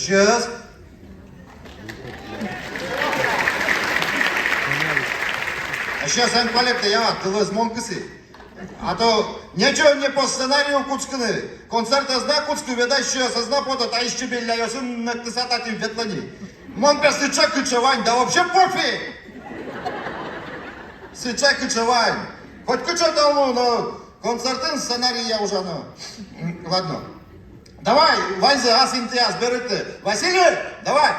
Сейчас. А сейчас sen коллекта я тылыз монкысы. А то ничего не по сценарию кучканы. Концерта зна кучку ведащая созна пота, а еще беляёсын на тысататим ветлани. Монка сыча кычевань, да вообще пофиг. Сыча кычевань. Хоть кыча тому, но концертын сценарий я уже, ну. Ладно. Давай, Вайза, ас интиаз, берете. Василий, давай.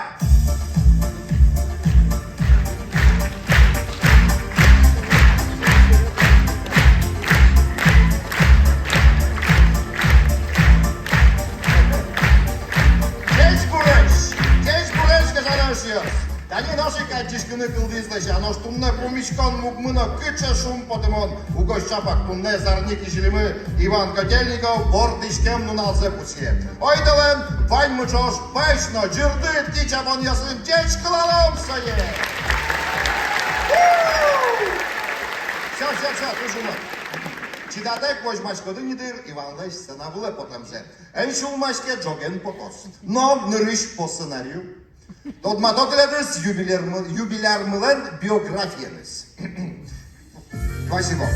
Тани наши качишкины кылдызлаша, но штумна помичкан мукмына кыча шум потымон. Угощ чапак тунне зарник ишилимы Иван Котельников бордышкем нуналзе пучке. Ойдалым, вань мычош, пэшно, жирды тича бон ясын, деч кылалом сае. Все, тужума. Чидатек возьмашкоды нидыр, Иванович сценавуле потемзе. Энши умашке джоген потос. Но нырыш по сценарию. Тот матотеледес юбилярмылен биографияныз. Спасибо.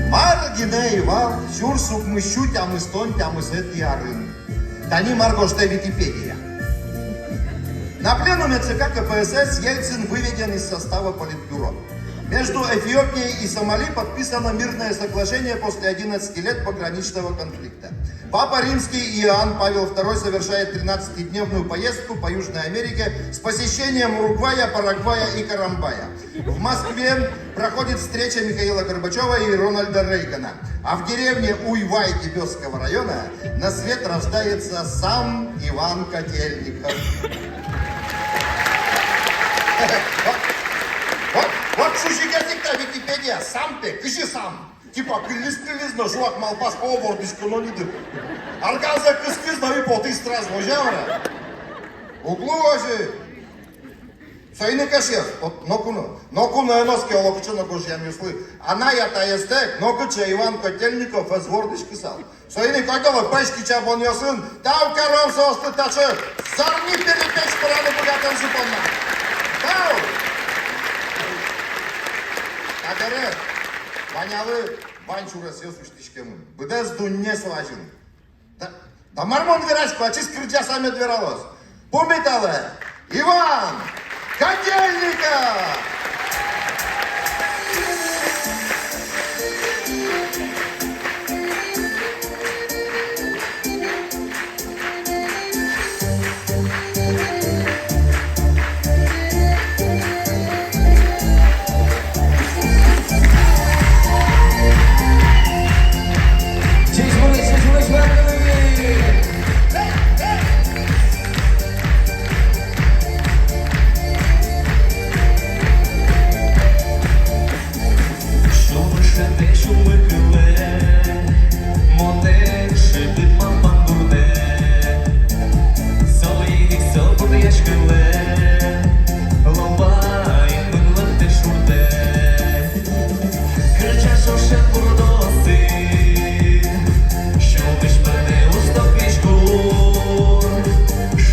Маргине Иван, сюр сукмыщу тямыстон тямысет ярын. Тани маргоште Википедия. На пленуме ЦК КПСС Ельцин выведен из состава Политбюро. Между Эфиопией и Сомали подписано мирное соглашение после 11 лет пограничного конфликта. Папа Римский Иоанн Павел II совершает 13-дневную поездку по Южной Америке с посещением Уругвая, Парагвая и Карамбая. В Москве проходит встреча Михаила Горбачева и Рональда Рейгана. А в деревне Уйвай Кибёсского района на свет рождается сам Иван Котельников. Вот шушигатик-то Википедия, сам ты, кыши сам. Типа кылыз-кылыз, но жуак малпас повордышку, но не дыр. Арганза кыз-кыз, но и поты страз, можавра. Углу ожи. Сайны кашев, нокуну эноске олокчу нокуш ямюслы. Она ята естек, нокуча Иван Котельников из вордышки сал. Сайны кайдала пешки чабон ясын, тау карам соосты тачы, зарни перепеч пораны богатан жупонна. Тау! Кадere, банялы банчурас ёсуштишкемын. Быдез дунне слажын. Да мармон верашку, а чиз кырджа саме двералос. Помиталы, Иван Котельников!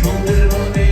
Shoulder on the